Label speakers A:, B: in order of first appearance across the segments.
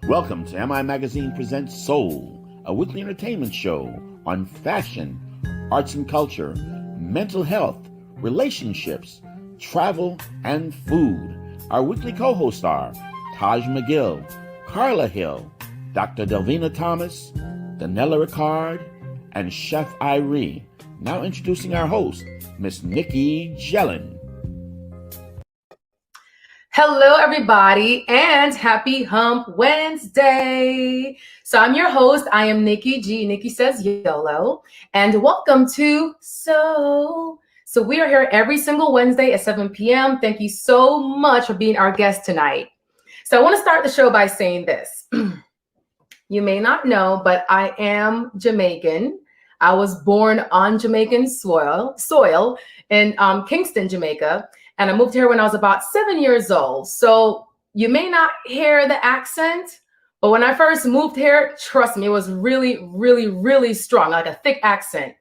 A: Welcome to MI Magazine Presents Soul, a weekly entertainment show on fashion, arts and culture, mental health, relationships, travel, and food. Our weekly co-hosts are Taj McGill, Carla Hill, Dr. Delvina Thomas, Danella Ricard, and Chef Irie. Now introducing our host, Miss Nikki Jellin.
B: Hello, everybody, and happy Hump Wednesday. So I'm your host. I am Nikki G. Nikki says YOLO, and welcome to So we are here every single Wednesday at 7 p.m. Thank you so much for being our guest tonight. So I want to start the show by saying this. You may not know, but I am Jamaican. I was born on Jamaican soil in Kingston, Jamaica. And I moved here when I was about 7 years old. So you may not hear the accent, but when I first moved here, trust me, it was really, really, really strong, like a thick accent.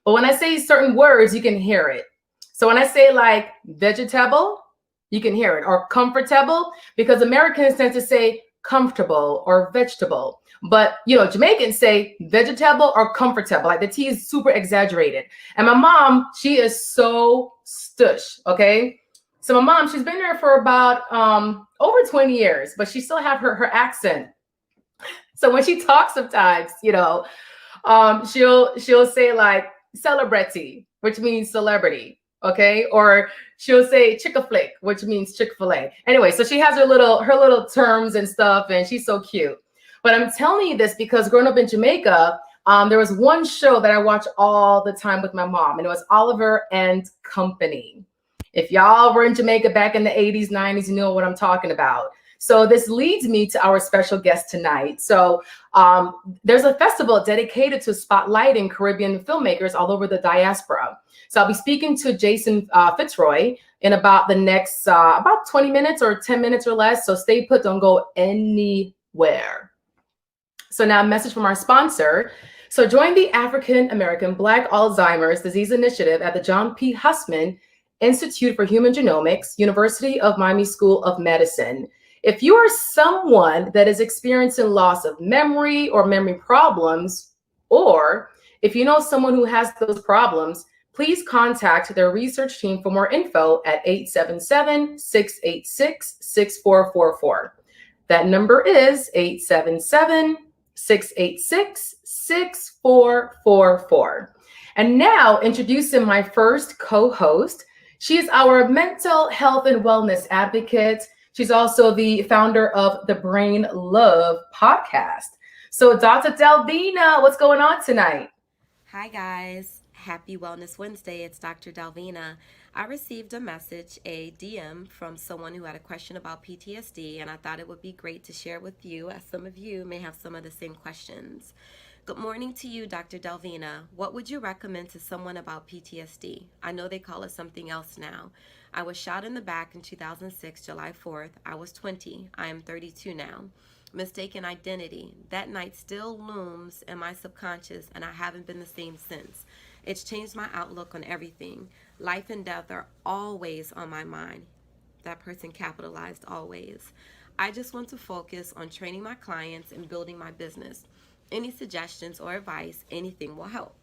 B: But when I say certain words, you can hear it. So when I say like vegetable, you can hear it, or comfortable, because Americans tend to say comfortable or vegetable. But, Jamaicans say vegetable or comfortable. Like the T is super exaggerated. And my mom, she is so stush, okay? So my mom, she's been there for about over 20 years, but she still have her accent. So when she talks sometimes, she'll say like celebrity, which means celebrity, okay? Or she'll say chick-a-flick, which means Chick-fil-A. Anyway, so she has her little terms and stuff, and she's so cute. But I'm telling you this because growing up in Jamaica, there was one show that I watched all the time with my mom, and it was Oliver and Company. If y'all were in Jamaica back in the 80s, 90s, you know what I'm talking about. So this leads me to our special guest tonight. So there's a festival dedicated to spotlighting Caribbean filmmakers all over the diaspora. So I'll be speaking to Jason Fitzroy in about the next about 20 minutes or 10 minutes or less. So stay put, don't go anywhere. So now a message from our sponsor. So join the African American Black Alzheimer's Disease Initiative at the John P. Hussman Institute for Human Genomics, University of Miami School of Medicine. If you are someone that is experiencing loss of memory or memory problems, or if you know someone who has those problems, please contact their research team for more info at 877-686-6444. That number is 877-686-6444. And now introducing my first co-host. She is our mental health and wellness advocate. She's also the founder of the Brain Love podcast. So Dr. Delvina, what's going on tonight?
C: Hi guys, happy Wellness Wednesday. It's Dr. Delvina. I received a message, a DM from someone who had a question about PTSD, and I thought it would be great to share with you, as some of you may have some of the same questions. Good morning to you, Dr. Delvina. What would you recommend to someone about PTSD? I know they call it something else now. I was shot in the back in 2006, July 4th. I was 20. I am 32 now. Mistaken identity. That night still looms in my subconscious, and I haven't been the same since. It's changed my outlook on everything. Life and death are always on my mind. That person capitalized always. I just want to focus on training my clients and building my business. Any suggestions or advice, anything will help.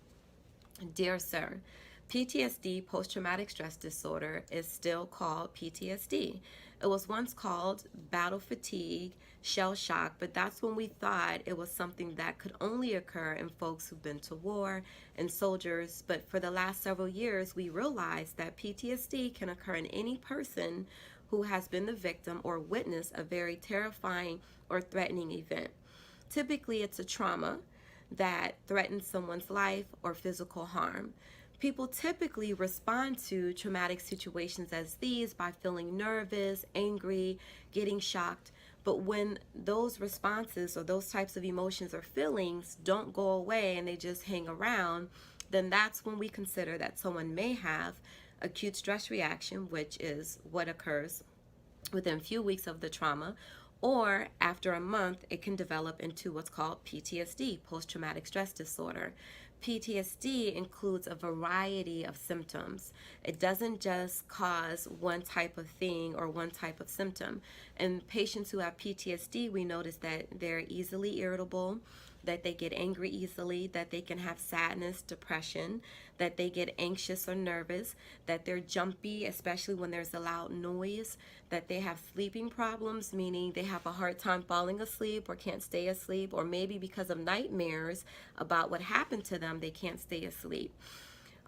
C: Dear sir, PTSD, post-traumatic stress disorder, is still called PTSD. It was once called battle fatigue, shell shock, but that's when we thought it was something that could only occur in folks who've been to war and soldiers. But for the last several years, we realized that PTSD can occur in any person who has been the victim or witnessed a very terrifying or threatening event. Typically, it's a trauma that threatens someone's life or physical harm. People typically respond to traumatic situations as these by feeling nervous, angry, getting shocked. But when those responses or those types of emotions or feelings don't go away and they just hang around, then that's when we consider that someone may have acute stress reaction, which is what occurs within a few weeks of the trauma, or after a month, it can develop into what's called PTSD, post-traumatic stress disorder. PTSD includes a variety of symptoms. It doesn't just cause one type of thing or one type of symptom. In patients who have PTSD, we notice that they're easily irritable, that they get angry easily, that they can have sadness, depression, that they get anxious or nervous, that they're jumpy, especially when there's a loud noise, that they have sleeping problems, meaning they have a hard time falling asleep or can't stay asleep, or maybe because of nightmares about what happened to them, they can't stay asleep.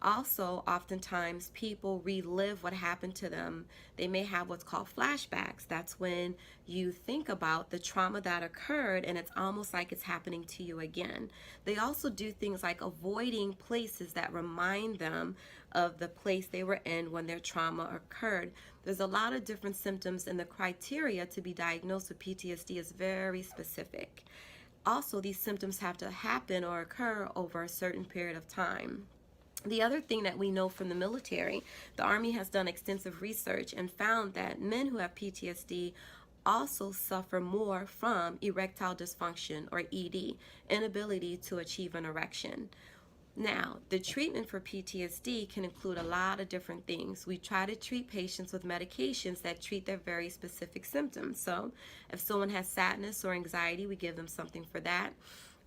C: Also, oftentimes people relive what happened to them. They may have what's called flashbacks. That's when you think about the trauma that occurred and it's almost like it's happening to you again. They also do things like avoiding places that remind them of the place they were in when their trauma occurred. There's a lot of different symptoms, and the criteria to be diagnosed with PTSD is very specific. Also, these symptoms have to happen or occur over a certain period of time. The other thing that we know from the military, the Army has done extensive research and found that men who have PTSD also suffer more from erectile dysfunction, or ED, inability to achieve an erection. Now, the treatment for PTSD can include a lot of different things. We try to treat patients with medications that treat their very specific symptoms. So if someone has sadness or anxiety, we give them something for that.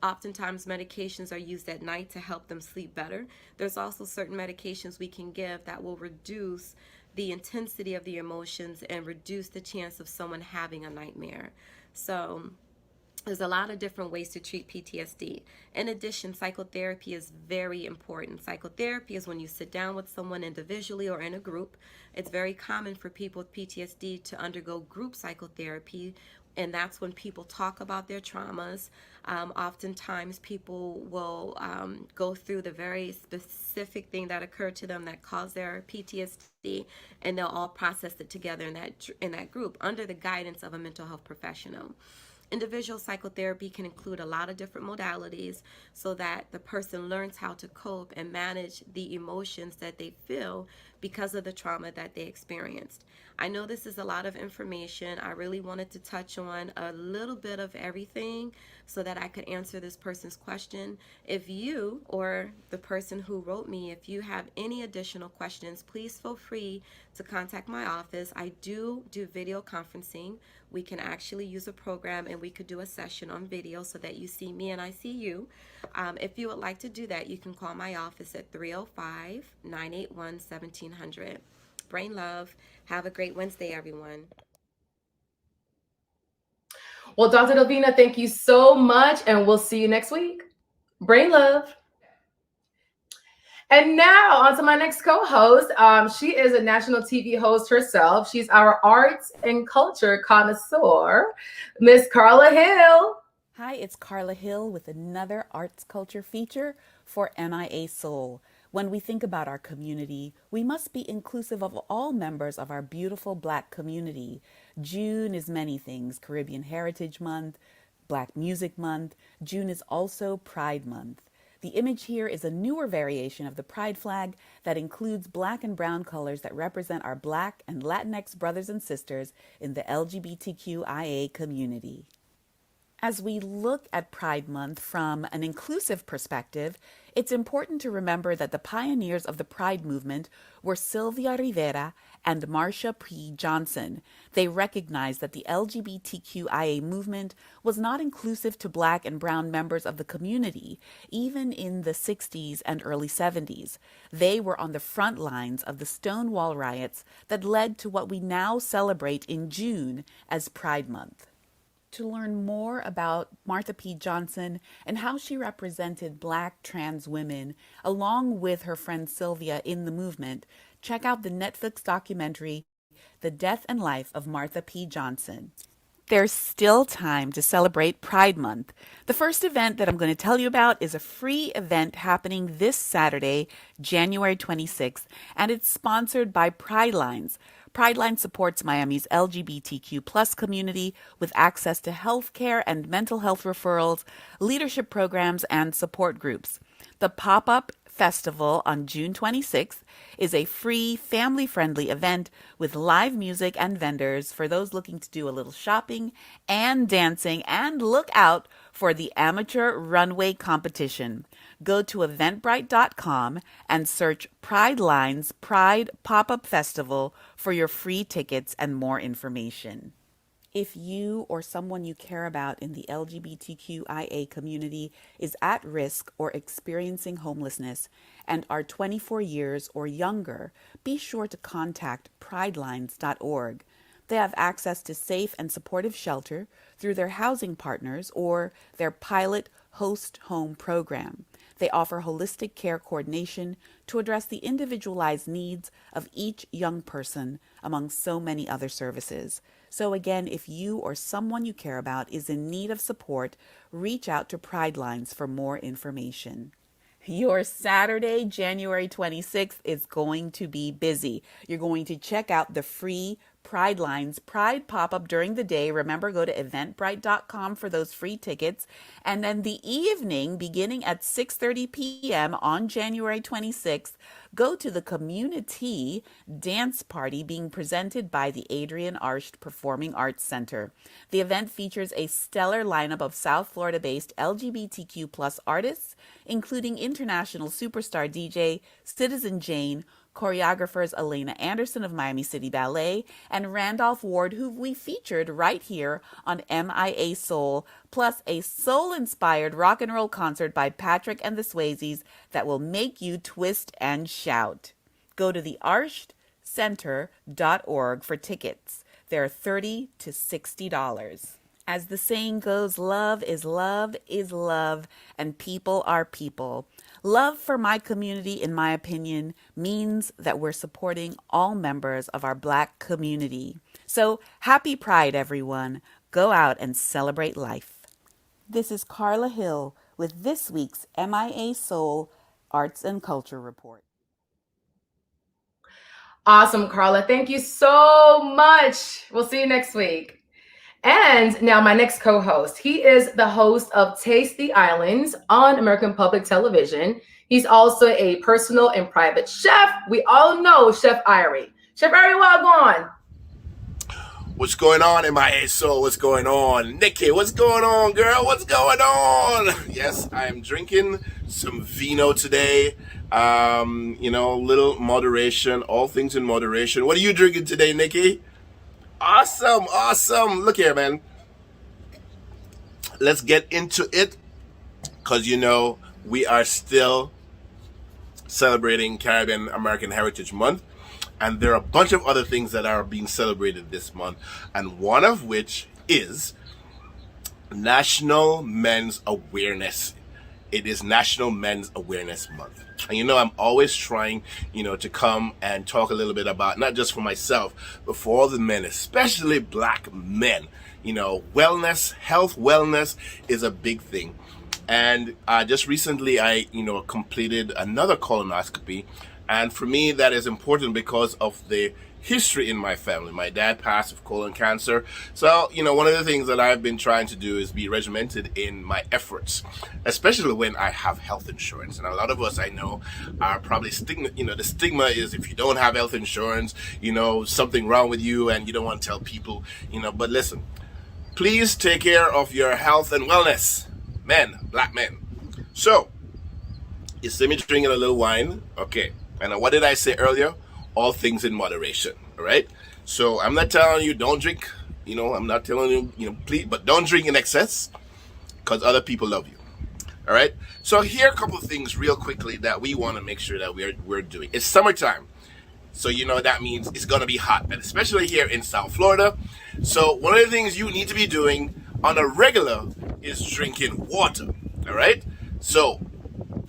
C: Oftentimes medications are used at night to help them sleep better. There's also certain medications we can give that will reduce the intensity of the emotions and reduce the chance of someone having a nightmare. So there's a lot of different ways to treat PTSD. In addition, psychotherapy is very important. Psychotherapy is when you sit down with someone individually or in a group. It's very common for people with PTSD to undergo group psychotherapy, and that's when people talk about their traumas. Oftentimes people will go through the very specific thing that occurred to them that caused their PTSD, and they'll all process it together in that group under the guidance of a mental health professional. Individual psychotherapy can include a lot of different modalities so that the person learns how to cope and manage the emotions that they feel because of the trauma that they experienced. I know this is a lot of information. I really wanted to touch on a little bit of everything so that I could answer this person's question. If you or the person who wrote me, if you have any additional questions, please feel free to contact my office. I do video conferencing. We can actually use a program and we could do a session on video so that you see me and I see you. If you would like to do that, you can call my office at 305-981-1700. Brain love. Have a great Wednesday, everyone.
B: Well, Dr. Delvina, thank you so much, and we'll see you next week. Brain love. And now on to my next co-host. She is a national TV host herself. She's our arts and culture connoisseur, Miss Carla Hill.
D: Hi, it's Carla Hill with another arts culture feature for MIA Soul. When we think about our community, we must be inclusive of all members of our beautiful Black community. June is many things: Caribbean Heritage Month, Black Music Month. June is also Pride Month. The image here is a newer variation of the Pride flag that includes black and brown colors that represent our Black and Latinx brothers and sisters in the LGBTQIA community. As we look at Pride Month from an inclusive perspective, it's important to remember that the pioneers of the Pride movement were Sylvia Rivera and Marsha P. Johnson. They recognized that the LGBTQIA movement was not inclusive to Black and brown members of the community, even in the 60s and early 70s. They were on the front lines of the Stonewall riots that led to what we now celebrate in June as Pride Month. To learn more about Martha P. Johnson and how she represented Black trans women, along with her friend Sylvia, in the movement, check out the Netflix documentary, The Death and Life of Martha P. Johnson. There's still time to celebrate Pride Month. The first event that I'm going to tell you about is a free event happening this Saturday, January 26th, and it's sponsored by Pridelines. Prideline supports Miami's LGBTQ plus community with access to health care and mental health referrals, leadership programs, and support groups. The pop-up Festival on June 26th is a free, family-friendly event with live music and vendors for those looking to do a little shopping and dancing, and look out for the amateur runway competition. Go to eventbrite.com and search Pride Lines Pride Pop-Up Festival for your free tickets and more information. If you or someone you care about in the LGBTQIA community is at risk or experiencing homelessness and are 24 years or younger, be sure to contact pridelines.org. They have access to safe and supportive shelter through their housing partners or their pilot host home program. They offer holistic care coordination to address the individualized needs of each young person, among so many other services. So again, if you or someone you care about is in need of support, reach out to Pride Lines for more information. Your Saturday, January 26th is going to be busy. You're going to check out the free Pride Lines Pride pop-up during the day. Remember, go to eventbrite.com for those free tickets. And then the evening, beginning at 6:30 p.m. on January 26th, go to the community dance party being presented by the Adrian Arsht Performing Arts Center. The event features a stellar lineup of South Florida-based LGBTQ plus artists, including international superstar DJ Citizen Jane, choreographers Elena Anderson of Miami City Ballet, and Randolph Ward, who we featured right here on MIA Soul, plus a soul-inspired rock and roll concert by Patrick and the Swayzes that will make you twist and shout. Go to thearshtcenter.org for tickets. They're $30 to $60. As the saying goes, love is love is love, and people are people. Love for my community, in my opinion, means that we're supporting all members of our Black community. So happy Pride, everyone. Go out and celebrate life. This is Carla Hill with this week's MIA Soul Arts and Culture Report.
B: Awesome, Carla. Thank you so much. We'll see you next week. And now my next co-host, he is the host of Taste the Islands on American Public Television. He's also a personal and private chef. We all know Chef Irie. Chef Irie, welcome.
E: What's going on, MIA Soul? What's going on? Nikki, what's going on, girl? What's going on? Yes, I'm drinking some vino today. Little moderation, all things in moderation. What are you drinking today, Nikki? Awesome. Look here, man. Let's get into it, because we are still celebrating Caribbean American Heritage Month, and there are a bunch of other things that are being celebrated this month, and one of which is National Men's Awareness. It is National Men's Awareness Month. And I'm always trying, to come and talk a little bit about, not just for myself, but for all the men, especially Black men. Wellness, health wellness is a big thing. And just recently I, completed another colonoscopy. And for me, that is important because of the history in my family. My dad passed of colon cancer. So, one of the things that I've been trying to do is be regimented in my efforts, especially when I have health insurance. And a lot of us I know are probably stigma, the stigma is if you don't have health insurance, something wrong with you and you don't want to tell people, but listen, please take care of your health and wellness, men, Black men. So, you see me drinking a little wine. Okay. And what did I say earlier? All things in moderation, all right? So I'm not telling you don't drink, I'm not telling you, please, but don't drink in excess, because other people love you, all right? So here are a couple of things real quickly that we want to make sure that we're doing. It's summertime, so that means it's going to be hot, and especially here in South Florida. So one of the things you need to be doing on a regular is drinking water, all right? So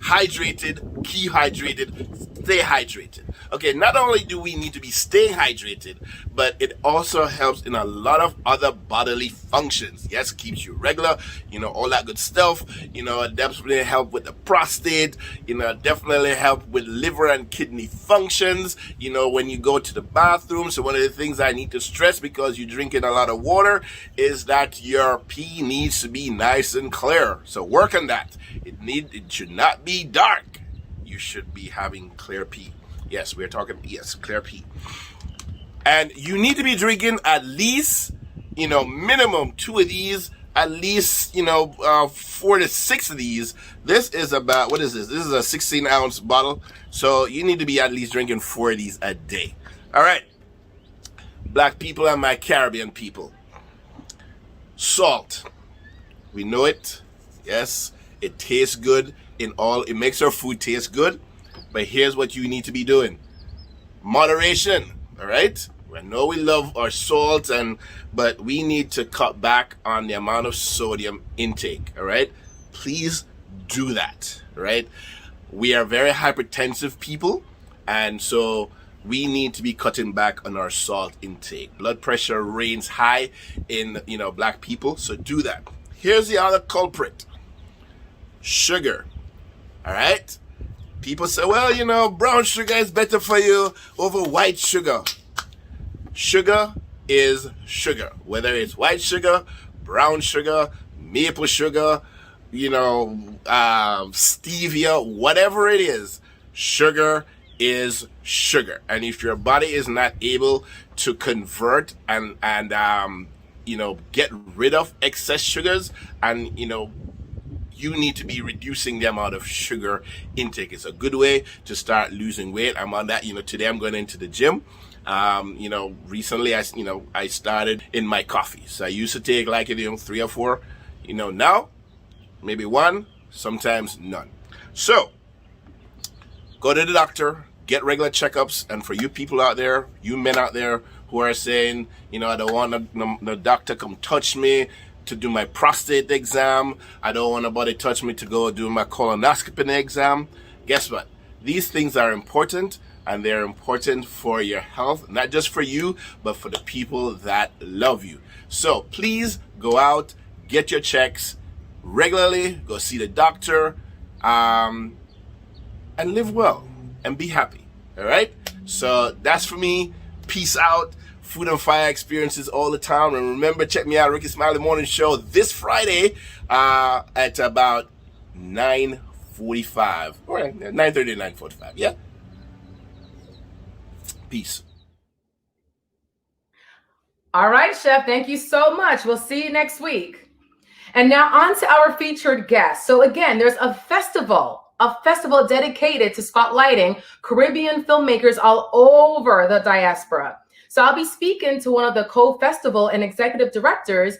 E: hydrated, keep hydrated, stay hydrated. Okay, not only do we need to be staying hydrated, but it also helps in a lot of other bodily functions. Yes, keeps you regular, all that good stuff. It definitely help with the prostate, definitely help with liver and kidney functions, when you go to the bathroom. So one of the things I need to stress, because you're drinking a lot of water, is that your pee needs to be nice and clear. So work on that. It should not be dark. you should be having clear pee. Yes, we're talking, yes, clear pee. And you need to be drinking at least, minimum 2 of these, at least, 4 to 6 of these. This is about, what is this? This is a 16-ounce bottle. So you need to be at least drinking 4 of these a day. All right. Black people and my Caribbean people. Salt. We know it. Yes. It tastes good it makes our food taste good. But here's what you need to be doing. Moderation. All right. I know we love our salt, but we need to cut back on the amount of sodium intake. All right. Please do that. All right. We are very hypertensive people, and so we need to be cutting back on our salt intake. Blood pressure reigns high in black people, so do that. Here's the other culprit. Sugar. All right. People say, well, brown sugar is better for you over white sugar. Sugar is sugar, whether it's white sugar, brown sugar, maple sugar, stevia, whatever it is. Sugar is sugar. And if your body is not able to convert and get rid of excess sugars, and you need to be reducing the amount of sugar intake. It's a good way to start losing weight. I'm on that. Today I'm going into the gym. Recently I started in my coffee. So I used to take 3 or 4, now maybe 1, sometimes none. So go to the doctor, get regular checkups. And for you people out there, you men out there who are saying, I don't want the doctor come touch me to do my prostate exam. I don't want nobody touch me to go do my colonoscopy exam. Guess what? These things are important, and they're important for your health, not just for you, but for the people that love you. So please go out, get your checks regularly, go see the doctor, and live well and be happy. All right? So that's for me. Peace out. Food and Fire experiences all the time. And remember, check me out, Ricky Smiley Morning Show, this Friday at about 9:45. Or 9:30 to 9:45. Yeah? Peace.
B: All right, Chef. Thank you so much. We'll see you next week. And now on to our featured guest. So again, there's a festival dedicated to spotlighting Caribbean filmmakers all over the diaspora. So I'll be speaking to one of the co-festival and executive directors,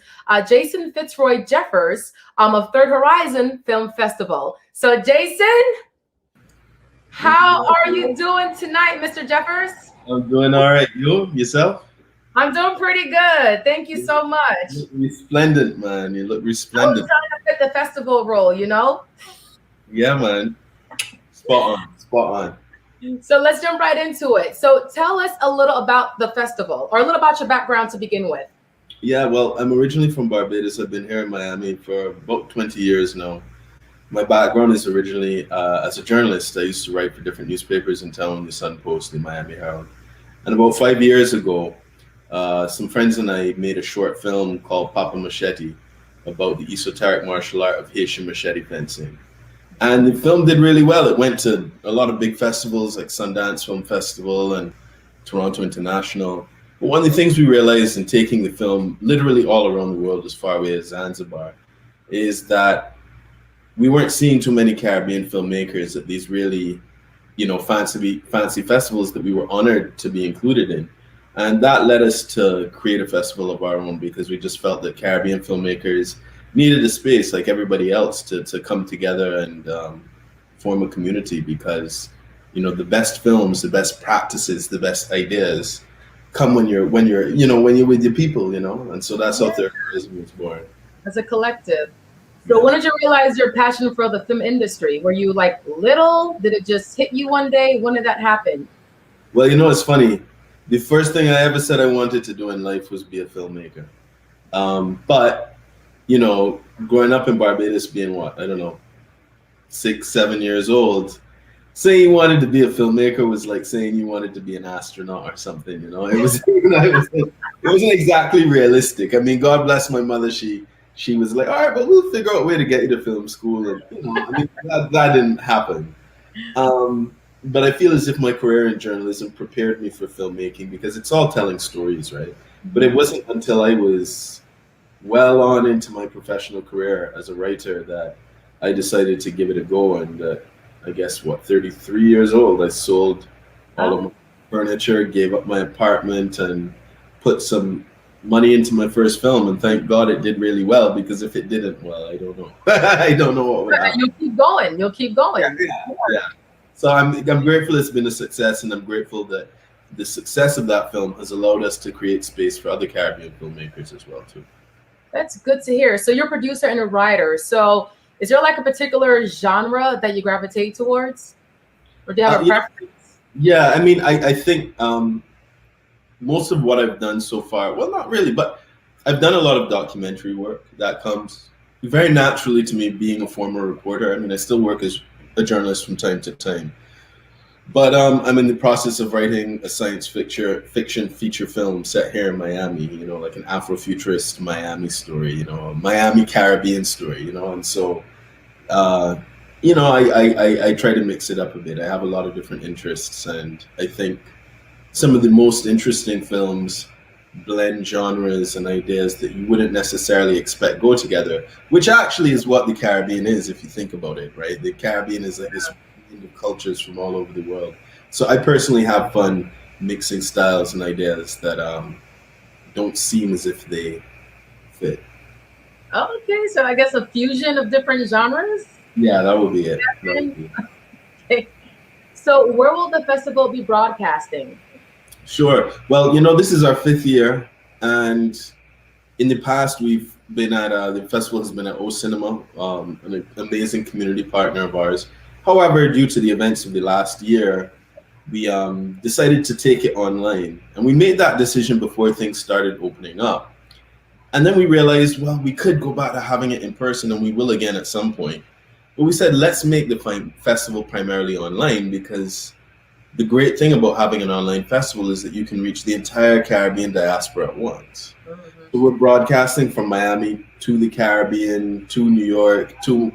B: Jason Fitzroy Jeffers of Third Horizon Film Festival. So Jason, how are you doing tonight, Mr. Jeffers?
F: I'm doing all right. Yourself?
B: I'm doing pretty good. Thank you so much.
F: You look resplendent, man. You look resplendent.
B: I was trying to fit the festival role,
F: Yeah, man. Spot on.
B: So let's jump right into it. So tell us a little about the festival, or a little about your background to begin with.
F: Yeah, well, I'm originally from Barbados. I've been here in Miami for about 20 years now. My background is originally as a journalist. I used to write for different newspapers in town, the Sun Post, the Miami Herald. And about 5 years ago, some friends and I made a short film called Papa Machete about the esoteric martial art of Haitian machete fencing. And the film did really well. It went to a lot of big festivals like Sundance Film Festival and Toronto International. But one of the things we realized in taking the film literally all around the world, as far away as Zanzibar, is that we weren't seeing too many Caribbean filmmakers at these really, fancy festivals that we were honored to be included in. And that led us to create a festival of our own, because we just felt that Caribbean filmmakers needed a space like everybody else to come together and form a community, because the best films, the best practices, the best ideas come when you're with your people, and so that's how Third Horizon was born.
B: As a collective. So when did you realize your passion for the film industry? Were you little? Did it just hit you one day? When did that happen?
F: Well, it's funny. The first thing I ever said I wanted to do in life was be a filmmaker. But growing up in Barbados, being 6, 7 years old, saying you wanted to be a filmmaker was like saying you wanted to be an astronaut or something. It wasn't exactly realistic. I mean, God bless my mother. She was like, all right, but we'll figure out a way to get you to film school. And that didn't happen. But I feel as if my career in journalism prepared me for filmmaking because it's all telling stories, right? But it wasn't until I was well on into my professional career as a writer that I decided to give it a go. And I guess, 33 years old, I sold all of
B: Oh,
F: my furniture, gave up my apartment, and put some money into my first film. And thank God it did really well, because if it didn't, well, I don't know. I don't know what would
B: and
F: happen.
B: you'll keep going. You'll keep
F: Yeah,
B: going.
F: yeah, yeah. So I'm grateful it's been a success, and I'm grateful that the success of that film has allowed us to create space for other Caribbean filmmakers as well too.
B: That's good to hear. So you're a producer and a writer. So is there like a particular genre that you gravitate towards, or do you have a
F: Yeah,
B: preference?
F: yeah. I mean, I think most of what I've done so far, well, not really, but I've done a lot of documentary work that comes very naturally to me, being a former reporter. I mean, I still work as a journalist from time to time. But I'm in the process of writing a science fiction feature film set here in Miami. Like an Afrofuturist Miami story. A Miami Caribbean story. And so uh, I try to mix it up a bit. I have a lot of different interests, and I think some of the most interesting films blend genres and ideas that you wouldn't necessarily expect go together, which actually is what the Caribbean is if you think about it, right? The Caribbean is like this blend of cultures from all over the world. So I personally have fun mixing styles and ideas that don't seem as if they fit.
B: Okay, so I guess a fusion of different genres.
F: Yeah, that would be it. That would be it.
B: Okay. So where will the festival be broadcasting?
F: Sure. Well, this is our fifth year, and in the past, we've been at the festival has been at O Cinema, an amazing community partner of ours. However, due to the events of the last year, we decided to take it online, and we made that decision before things started opening up. And then we realized, well, we could go back to having it in person, and we will again at some point. But we said, let's make the festival primarily online, because the great thing about having an online festival is that you can reach the entire Caribbean diaspora at once. So we're broadcasting from Miami to the Caribbean, to New York, to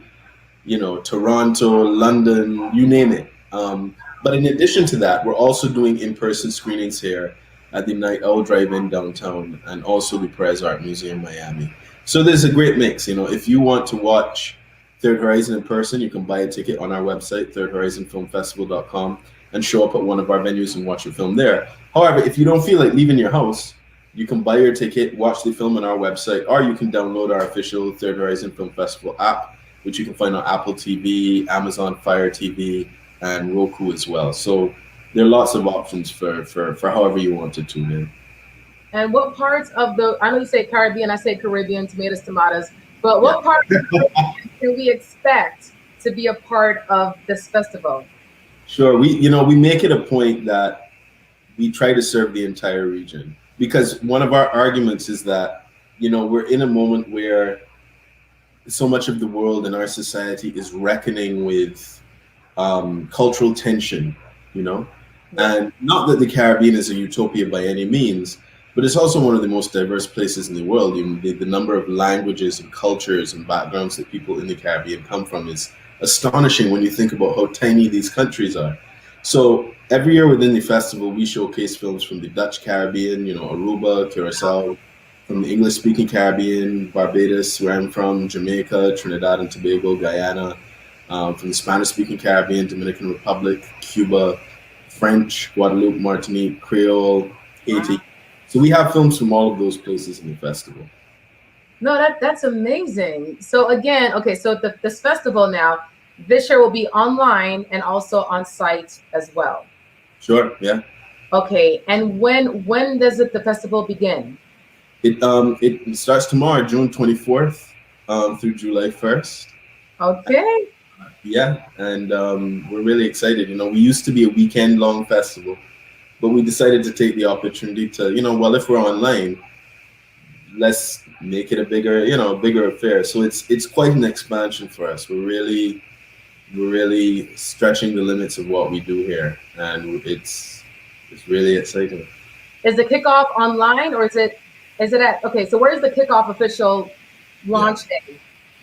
F: Toronto, London, you name it. But in addition to that, we're also doing in-person screenings here at the Night Owl Drive-In downtown, and also the Perez Art Museum Miami. So there's a great mix. If you want to watch Third Horizon in person, you can buy a ticket on our website, thirdhorizonfilmfestival.com, and show up at one of our venues and watch a film there. However, if you don't feel like leaving your house, you can buy your ticket, watch the film on our website, or you can download our official Third Horizon Film Festival app, which you can find on Apple TV, Amazon Fire TV, and Roku as well. So there are lots of options for however you want to tune in.
B: And what parts of I know you say Caribbean, I say Caribbean, tomatoes, but
F: Yeah.
B: what parts of the Caribbean can we expect to be a part of this festival?
F: Sure. We make it a point that we try to serve the entire region, because one of our arguments is that, we're in a moment where so much of the world and our society is reckoning with cultural tension, and not that the Caribbean is a utopia by any means, but it's also one of the most diverse places in the world. The number of languages and cultures and backgrounds that people in the Caribbean come from is astonishing when you think about how tiny these countries are. So every year within the festival, we showcase films from the Dutch Caribbean, Aruba, Curacao, from the English-speaking Caribbean, Barbados, where I'm from, Jamaica, Trinidad and Tobago, Guyana, from the Spanish-speaking Caribbean, Dominican Republic, Cuba, French, Guadeloupe, Martinique, Creole, Haiti. So we have films from all of those places in the festival.
B: No, that's amazing. So again, okay, so this festival now, this year will be online and also on site as well.
F: Sure, yeah.
B: Okay, and when does the festival begin?
F: It starts tomorrow, June 24th, through July 1st.
B: Okay.
F: Yeah, and we're really excited. We used to be a weekend-long festival, but we decided to take the opportunity to, well, if we're online, let's make it a bigger affair. So it's quite an expansion for us. We're really stretching the limits of what we do here, and it's really exciting.
B: Is the kickoff online, or is it at, okay, so where's the kickoff official launch day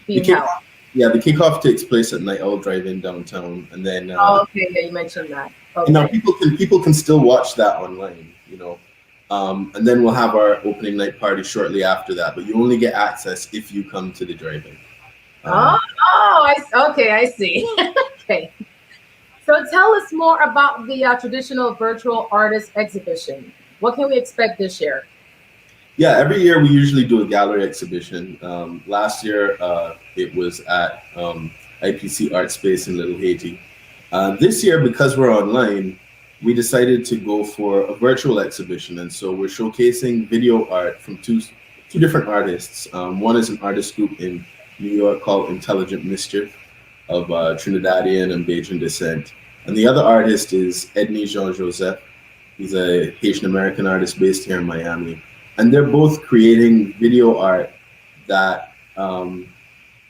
B: being held?
F: Yeah, the kickoff takes place at Night Owl Drive-In downtown, and then
B: Oh, okay, yeah, you mentioned that. Okay.
F: now people can still watch that online, you know. And then we'll have our opening night party shortly after that, but you only get access if you come to the drive-in.
B: Okay, I see. Okay. So tell us more about the traditional virtual artist exhibition. What can we expect this year?
F: Yeah, every year we usually do a gallery exhibition. Last year it was at IPC Art Space in Little Haiti. This year, because we're online, we decided to go for a virtual exhibition, and so we're showcasing video art from two different artists. One is an artist group in New York called Intelligent Mischief of Trinidadian and Bajan descent, and the other artist is Edney Jean Joseph. He's a Haitian American artist based here in Miami, and they're both creating video art that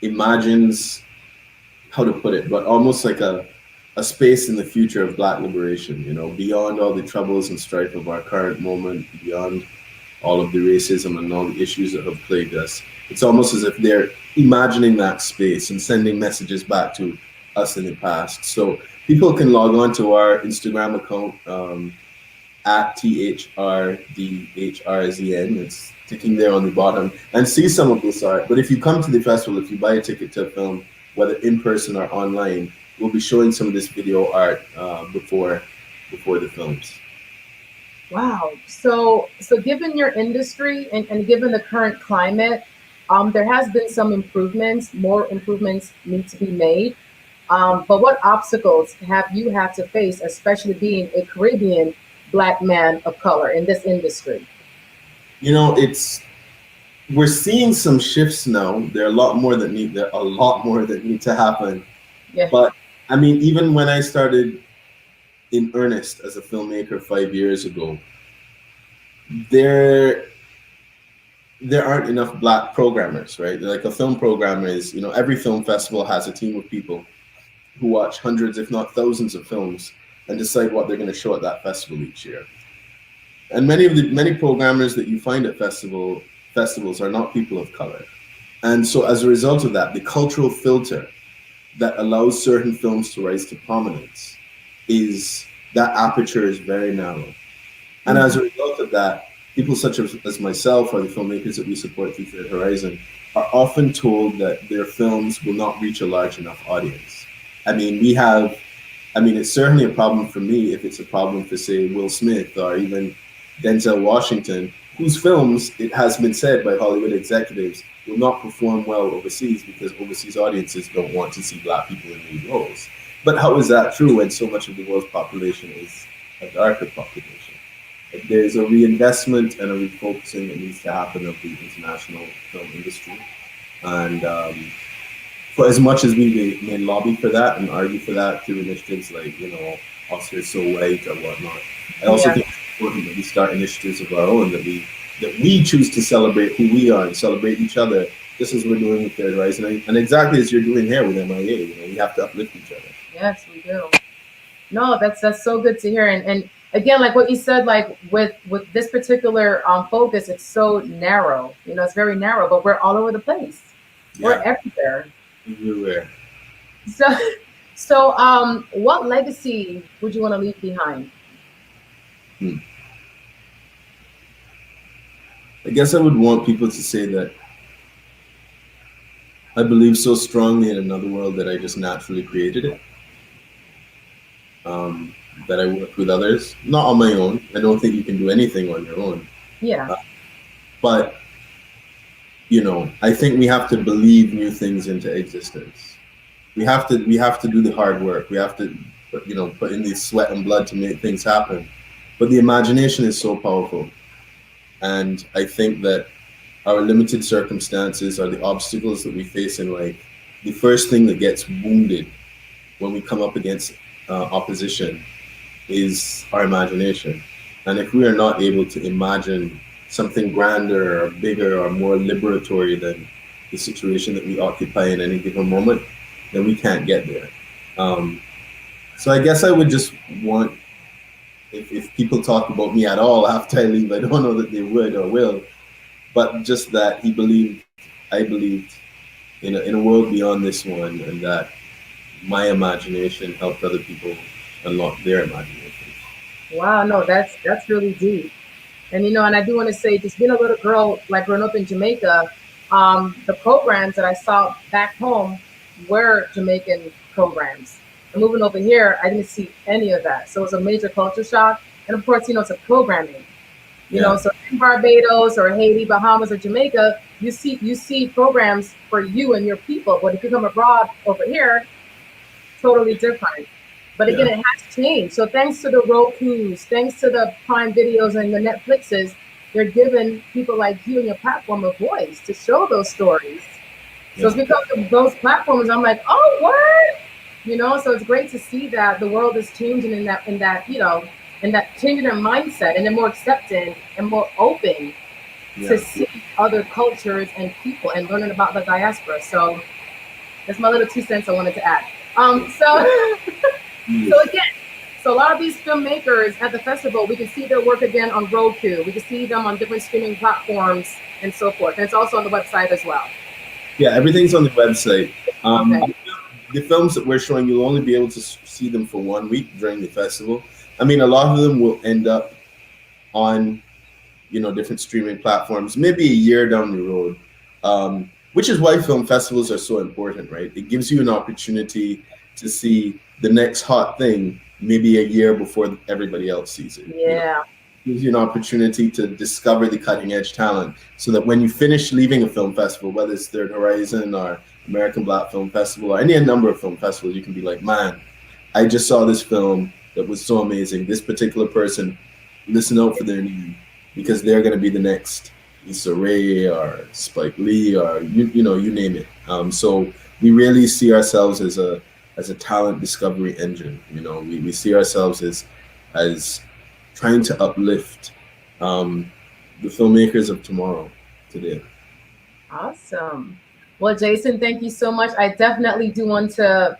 F: imagines, how to put it, but almost like a space in the future of Black liberation, you know, beyond all the troubles and strife of our current moment, beyond all of the racism and all the issues that have plagued us. It's almost as if they're imagining that space and sending messages back to us in the past. So people can log on to our Instagram account at THRDHRZN. It's ticking there on the bottom, and see some of this art. But if you come to the festival, if you buy a ticket to a film, whether in person or online, we'll be showing some of this video art before the films.
B: Wow. So given your industry and given the current climate, there has been some improvements. More improvements need to be made. But what obstacles have you had to face, especially being a Caribbean Black man of color in this industry?
F: You know, we're seeing some shifts now. There are a lot more that need to happen.
B: Yeah.
F: But I mean, even when I started in earnest as a filmmaker 5 years ago, there aren't enough Black programmers, right? Like a film programmer is, you know, every film festival has a team of people who watch hundreds, if not thousands of films and decide what they're going to show at that festival each year. And many programmers that you find at festivals are not people of color. And so as a result of that, the cultural filter that allows certain films to rise to prominence is that aperture is very narrow. And as a result of that, people such as myself or the filmmakers that we support through Third Horizon are often told that their films will not reach a large enough audience. I mean, it's certainly a problem for me if it's a problem for, say, Will Smith or even Denzel Washington, whose films, it has been said by Hollywood executives, will not perform well overseas because overseas audiences don't want to see Black people in lead roles. But how is that true when so much of the world's population is a darker population? Like, there's a reinvestment and a refocusing that needs to happen of the international film industry. And for as much as we may lobby for that and argue for that through initiatives like, you know, Oscars So White or whatnot, I also think it's important that we start initiatives of our own, that we choose to celebrate who we are and celebrate each other, just as we're doing with Third Horizon, and exactly as you're doing here with MIA. You know, we have to uplift each other.
B: Yes, we do. No, that's so good to hear. And again, like what you said, like with this particular focus, it's so narrow. You know, it's very narrow, but we're all over the place. Yeah. We're everywhere.
F: Everywhere.
B: So what legacy would you want to leave behind?
F: I guess I would want people to say that I believe so strongly in another world that I just naturally created it. That I work with others, not on my own. I don't think you can do anything on your own.
B: Yeah.
F: But, you know, I think we have to believe new things into existence. We have to do the hard work. We have to, you know, put in the sweat and blood to make things happen. But the imagination is so powerful. And I think that our limited circumstances are the obstacles that we face in life. The first thing that gets wounded when we come up against opposition is our imagination. And if we are not able to imagine something grander or bigger or more liberatory than the situation that we occupy in any given moment, then we can't get there. So I guess I would just want, if people talk about me at all after I leave, I don't know that they would or will, but just that I believed in a world beyond this one, and that my imagination helped other people unlock their imagination.
B: Wow, no, that's really deep. And and I do want to say, just being a little girl, like growing up in Jamaica, the programs that I saw back home were Jamaican programs. And moving over here, I didn't see any of that. So it was a major culture shock. And of course, it's a programming.
F: Yeah.
B: So in Barbados or Haiti, Bahamas, or Jamaica, you see programs for you and your people. But if you come abroad over here, totally different. But again,
F: Yeah.
B: it has changed. So thanks to the Roku's, thanks to the Prime Videos and the Netflixes, they're giving people like you and your platform a voice to show those stories. So it's because of those platforms, I'm like, oh, what? So it's great to see that the world is changing in that and that changing their mindset, and they're more accepting and more open to see other cultures and people and learning about the diaspora. So that's my little 2 cents I wanted to add. So again, so a lot of these filmmakers at the festival, we can see their work again on Roku. We can see them on different streaming platforms and so forth. And it's also on the website as well.
F: Yeah, everything's on the website.
B: Okay.
F: The films that we're showing, you'll only be able to see them for 1 week during the festival. I mean, a lot of them will end up on, different streaming platforms, maybe a year down the road, which is why film festivals are so important, right? It gives you an opportunity to see the next hot thing maybe a year before everybody else sees it.
B: Yeah.
F: It gives you an opportunity to discover the cutting edge talent, so that when you finish leaving a film festival, whether it's Third Horizon or American Black Film Festival or any number of film festivals, you can be like, man, I just saw this film that was so amazing. This particular person, listen out for their name, because they're going to be the next Issa Rae or Spike Lee or you name it. So we really see ourselves as a talent discovery engine. We see ourselves as trying to uplift the filmmakers of tomorrow today.
B: Awesome. Well, Jason, thank you so much. I definitely do want to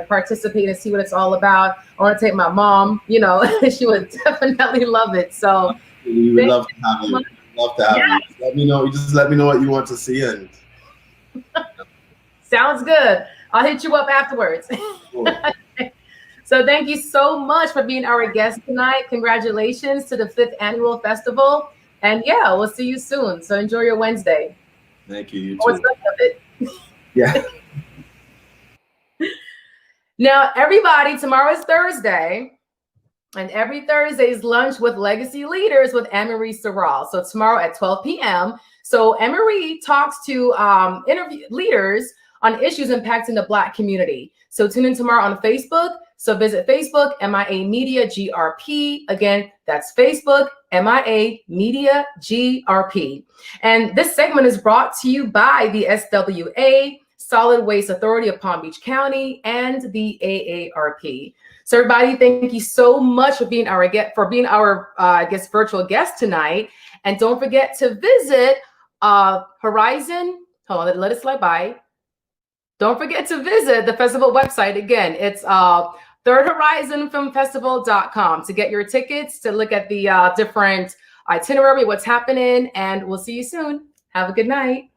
B: participate and see what it's all about. I want to take my mom, she would definitely love it. So
F: We would love to have you. Love to have you. Just let me know what you want to see, and
B: sounds good. I'll hit you up afterwards.
F: cool.
B: So thank you so much for being our guest tonight. Congratulations to the 5th annual festival. And yeah, we'll see you soon. So enjoy your Wednesday.
F: Thank you. You
B: What's
F: too.
B: left of it.
F: Yeah.
B: Now, everybody, tomorrow is Thursday. And every Thursday is lunch with legacy leaders with Anne-Marie Sorrell. So tomorrow at 12 p.m. So Anne-Marie talks to interview leaders on issues impacting the Black community. So tune in tomorrow on Facebook. So visit Facebook, MIA Media GRP. Again, that's Facebook, MIA Media GRP. And this segment is brought to you by the SWA, Solid Waste Authority of Palm Beach County, and the AARP. So everybody, thank you so much for being our virtual guest tonight. And don't forget to visit Horizon. Hold on, let it slide by. Don't forget to visit the festival website. Again, it's thirdhorizonfilmfestival.com to get your tickets, to look at the different itinerary, what's happening, and we'll see you soon. Have a good night.